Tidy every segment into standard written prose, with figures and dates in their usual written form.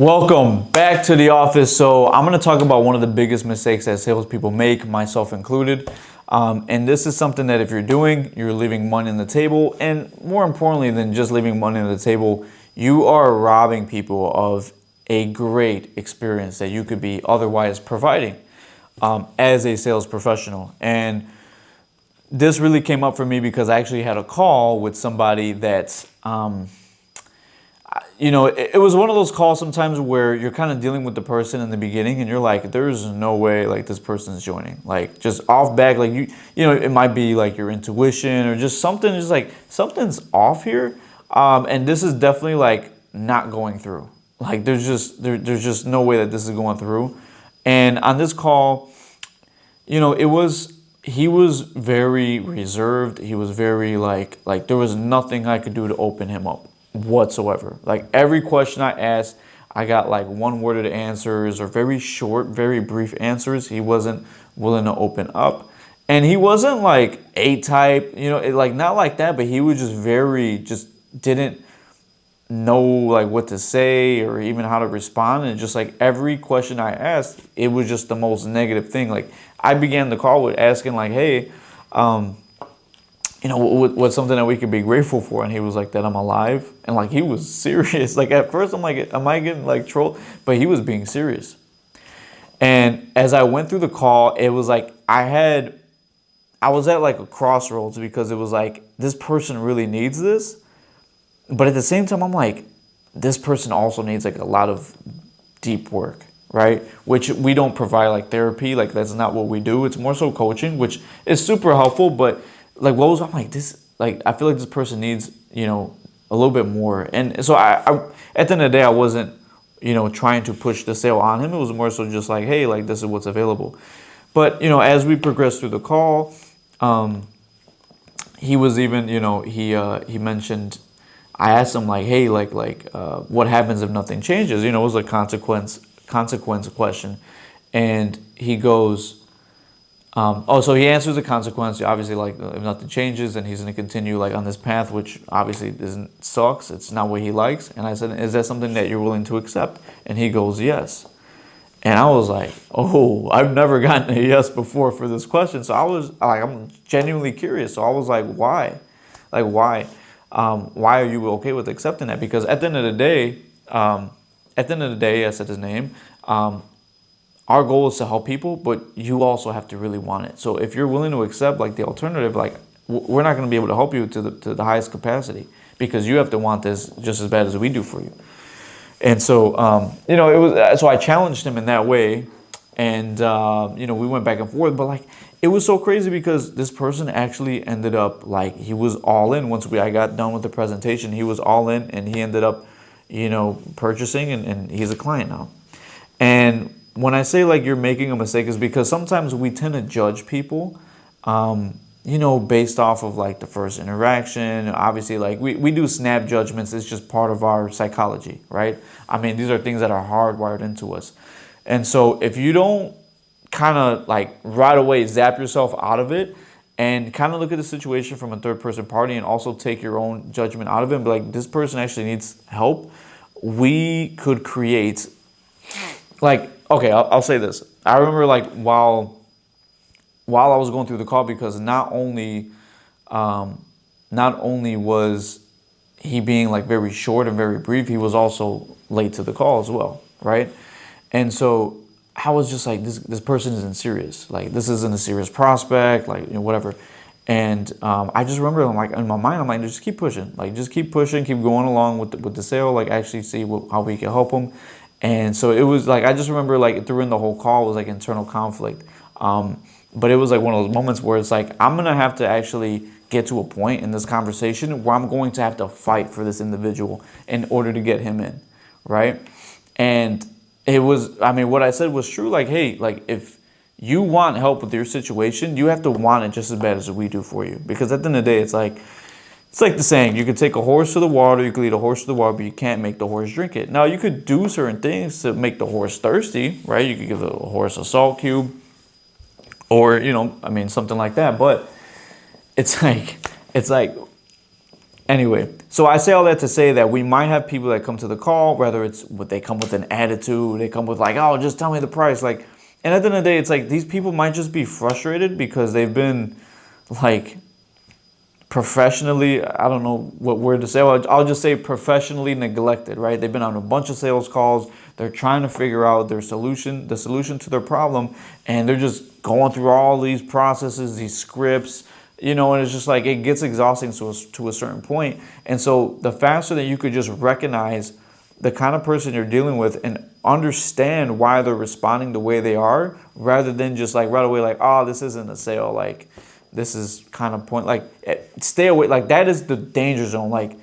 Welcome back to the office. So I'm going to talk about one of the biggest mistakes that salespeople make, myself included. And this is something that if you're doing, you're leaving money on the table. And more importantly than just leaving money on the table, you are robbing people of a great experience that you could be otherwise providing as a sales professional. And this really came up for me because I actually had a call with somebody that it was one of those calls sometimes where you're kind of dealing with the person in the beginning and you're like, there's no way like this person's joining. Like just off back, like it might be like your intuition or just something, just like something's off here. And this is definitely like not going through. Like there's just no way that this is going through. And on this call, he was very reserved. He was very like there was nothing I could do to open him up whatsoever. Like every question I asked, I got like one-worded answers or very short, very brief answers. He wasn't willing to open up. And he wasn't like A-type, not like that, but he was just didn't know like what to say or even how to respond. And just like every question I asked, it was just the most negative thing. Like I began the call with asking like, hey, what's something that we could be grateful for? And he was like, that I'm alive. And like, he was serious. Like at first I'm like, am I getting like trolled? But he was being serious. And as I went through the call, it was like, I was at like a crossroads because it was like, this person really needs this. But at the same time, I'm like, this person also needs like a lot of deep work, right? Which we don't provide like therapy. Like that's not what we do. It's more so coaching, which is super helpful. But like I'm like this, like I feel like this person needs, a little bit more. And so I at the end of the day, I wasn't, trying to push the sale on him. It was more so just like, hey, like this is what's available. But, as we progressed through the call, he was even, he mentioned, I asked him like, hey, what happens if nothing changes? It was a consequence question. And he goes, so he answers the consequence. Obviously, like if nothing changes, then he's going to continue like on this path, which obviously sucks. It's not what he likes. And I said, is that something that you're willing to accept? And he goes, yes. And I was like, oh, I've never gotten a yes before for this question. So I was like, I'm genuinely curious. So I was like, why? Like, why? Why are you okay with accepting that? Because at the end of the day, I said his name. Our goal is to help people, but you also have to really want it. So if you're willing to accept like the alternative, like we're not going to be able to help you to the highest capacity because you have to want this just as bad as we do for you. And so, it was, so I challenged him in that way and, we went back and forth, but like, it was so crazy because this person actually ended up like, he was all in once I got done with the presentation, he was all in and he ended up, purchasing and he's a client now. And when I say like you're making a mistake is because sometimes we tend to judge people, based off of like the first interaction. Obviously, like we do snap judgments. It's just part of our psychology, right? I mean, these are things that are hardwired into us. And so if you don't kind of like right away zap yourself out of it and kind of look at the situation from a third person party and also take your own judgment out of it and be like, this person actually needs help, we could create like, okay, I'll say this. I remember like while I was going through the call, because not only was he being like very short and very brief, he was also late to the call as well, right? And so I was just like, this person isn't serious. Like this isn't a serious prospect, like whatever. And I just remember, I'm like in my mind, I'm like, just keep pushing, keep going along with the sale, like actually see how we can help him. And so it was like, I just remember like during the whole call was like internal conflict. But it was like one of those moments where it's like, I'm going to have to actually get to a point in this conversation where I'm going to have to fight for this individual in order to get him in. Right. And it was, I mean, what I said was true. Like, hey, like if you want help with your situation, you have to want it just as bad as we do for you. Because at the end of the day, it's like the saying, you could take a horse to the water, you could lead a horse to the water, but you can't make the horse drink it. Now, you could do certain things to make the horse thirsty, right? You could give the horse a salt cube or, something like that. But it's like Anyway, so I say all that to say that we might have people that come to the call, whether it's what they come with an attitude, they come with like, oh, just tell me the price. Like, and at the end of the day, it's like these people might just be frustrated because they've been like professionally, I don't know what word to say. I'll just say professionally neglected, right? They've been on a bunch of sales calls. They're trying to figure out the solution to their problem, and they're just going through all these processes, these scripts, you know, and it's just like it gets exhausting to a certain point. And so the faster that you could just recognize the kind of person you're dealing with and understand why they're responding the way they are, rather than just like right away like, oh, this isn't a sale, like this is kind of point, like stay away, like that is the danger zone. Like,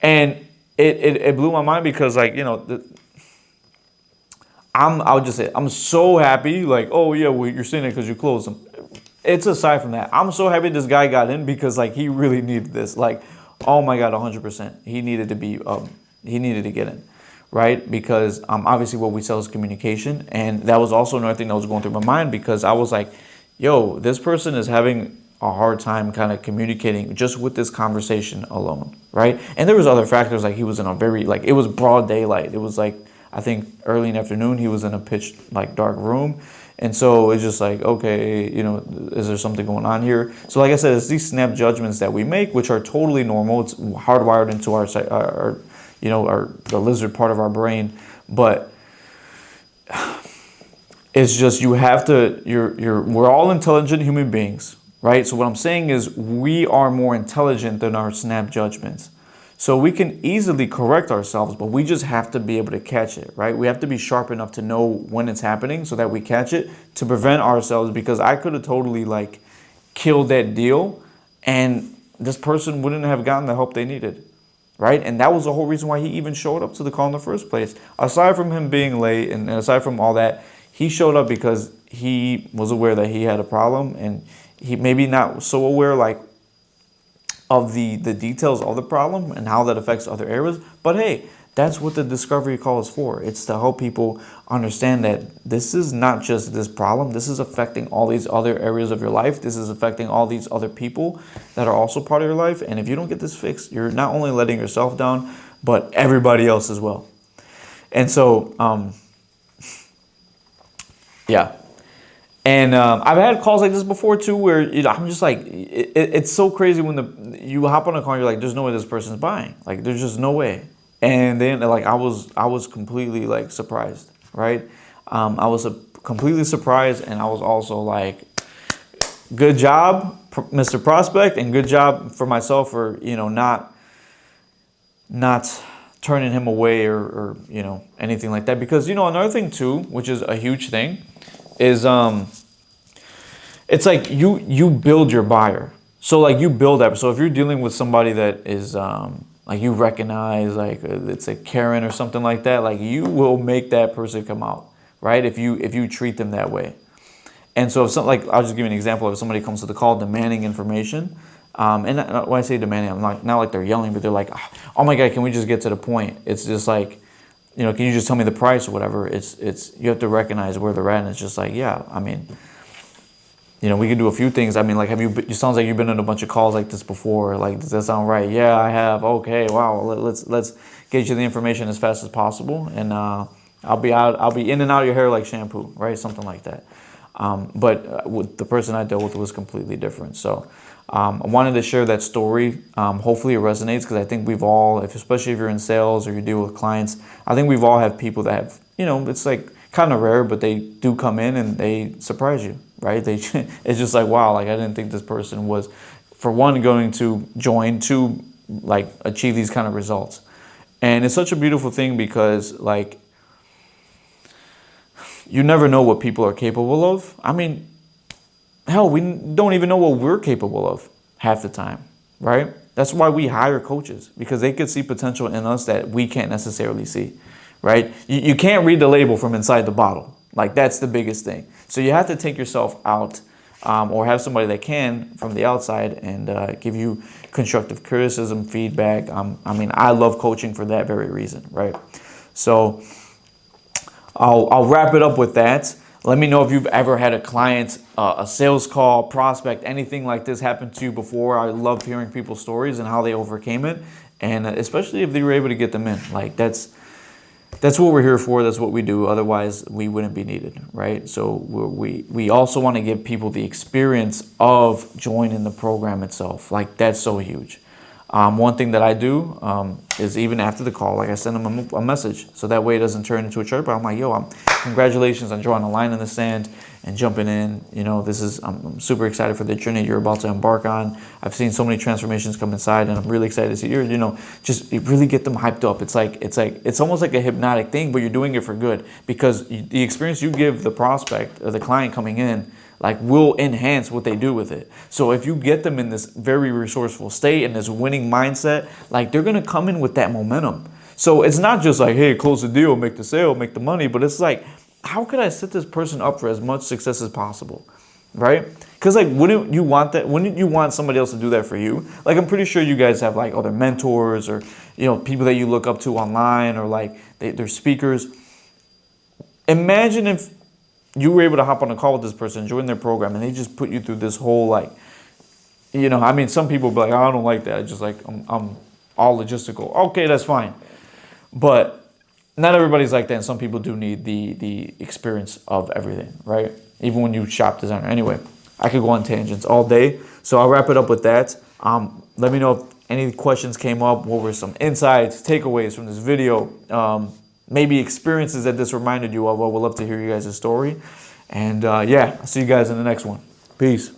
and it blew my mind because like, you know, I'll just say I'm so happy, like, oh yeah, well, you're saying it because you closed them. It's aside from that, I'm so happy this guy got in because like he really needed this. Like, oh my God, 100%. He needed to be, he needed to get in, right? Because obviously what we sell is communication, and that was also another thing that was going through my mind because I was like, yo, this person is having a hard time kind of communicating just with this conversation alone, right? And there was other factors, like he was in a very, like it was broad daylight. It was like, I think early in the afternoon, he was in a pitch like dark room. And so it's just like, okay, you know, is there something going on here? So like I said, it's these snap judgments that we make, which are totally normal. It's hardwired into our you know, the lizard part of our brain. But it's just, you have to, we're all intelligent human beings, right? So what I'm saying is we are more intelligent than our snap judgments. So we can easily correct ourselves, but we just have to be able to catch it, right? We have to be sharp enough to know when it's happening so that we catch it to prevent ourselves, because I could have totally like killed that deal and this person wouldn't have gotten the help they needed, right? And that was the whole reason why he even showed up to the call in the first place. Aside from him being late and aside from all that, he showed up because he was aware that he had a problem, and he maybe not so aware like of the details of the problem and how that affects other areas. But hey, that's what the discovery call is for. It's to help people understand that this is not just this problem. This is affecting all these other areas of your life. This is affecting all these other people that are also part of your life. And if you don't get this fixed, you're not only letting yourself down, but everybody else as well. And so, yeah. And I've had calls like this before too, where you know, I'm just like, it's so crazy when you hop on a call and you're like, there's no way this person's buying. Like, there's just no way. And then like I was completely like surprised, right? I was completely surprised, and I was also like, good job, Mr. Prospect, and good job for myself for, you know, not turning him away or you know, anything like that. Because, you know, another thing too, which is a huge thing, is it's like you build your buyer. So like you build that. So if you're dealing with somebody that is like you recognize, like it's a Karen or something like that, like you will make that person come out, right? If you treat them that way. And so if something, like I'll just give you an example. If somebody comes to the call demanding information, and when I say demanding, I'm not like they're yelling, but they're like, oh my God, can we just get to the point? It's just like, you know, can you just tell me the price or whatever? It's you have to recognize where they're at, and it's just like, yeah, I mean, you know, we can do a few things. I mean, like, it sounds like you've been in a bunch of calls like this before. Like, does that sound right? Yeah, I have. Okay, wow. Let's get you the information as fast as possible, and I'll be in and out of your hair like shampoo, right? Something like that. But with the person I dealt with, was completely different. So I wanted to share that story. Hopefully it resonates, because I think we've all, especially if you're in sales or you deal with clients, I think we've all had people that have, you know, it's like kind of rare, but they do come in and they surprise you, right? It's just like, wow, like I didn't think this person was, for one, going to join, two, like achieve these kind of results. And it's such a beautiful thing, because like, you never know what people are capable of. I mean, hell, we don't even know what we're capable of half the time, right? That's why we hire coaches, because they could see potential in us that we can't necessarily see, right? You can't read the label from inside the bottle. Like, that's the biggest thing. So you have to take yourself out, or have somebody that can from the outside and give you constructive criticism, feedback. I mean, I love coaching for that very reason, right? So I'll wrap it up with that. Let me know if you've ever had a client, a sales call, prospect, anything like this happen to you before. I love hearing people's stories and how they overcame it, and especially if they were able to get them in. Like that's what we're here for. That's what we do. Otherwise, we wouldn't be needed, right? So we also want to give people the experience of joining the program itself. Like that's so huge. One thing that I do is even after the call, like I send them a message, so that way it doesn't turn into a chirp. I'm like, yo, congratulations on drawing a line in the sand and jumping in. You know, I'm super excited for the journey you're about to embark on. I've seen so many transformations come inside, and I'm really excited to see you. You know, just really get them hyped up. It's almost like a hypnotic thing, but you're doing it for good, because the experience you give the prospect or the client coming in, like, will enhance what they do with it. So if you get them in this very resourceful state and this winning mindset, like, they're gonna come in with that momentum. So it's not just like, hey, close the deal, make the sale, make the money, but it's like, how could I set this person up for as much success as possible, right? Because like, wouldn't you want that? Wouldn't you want somebody else to do that for you? Like, I'm pretty sure you guys have like other mentors or, you know, people that you look up to online, or like they're speakers. Imagine if you were able to hop on a call with this person, join their program, and they just put you through this whole, like, you know, I mean, some people be like, oh, I don't like that. I just like, I'm all logistical. Okay, that's fine. But not everybody's like that, and some people do need the experience of everything, right? Even when you shop designer. Anyway, I could go on tangents all day, so I'll wrap it up with that. Let me know if any questions came up. What were some insights, takeaways from this video? Maybe experiences that this reminded you of. I would love to hear you guys' story. And yeah, I'll see you guys in the next one. Peace.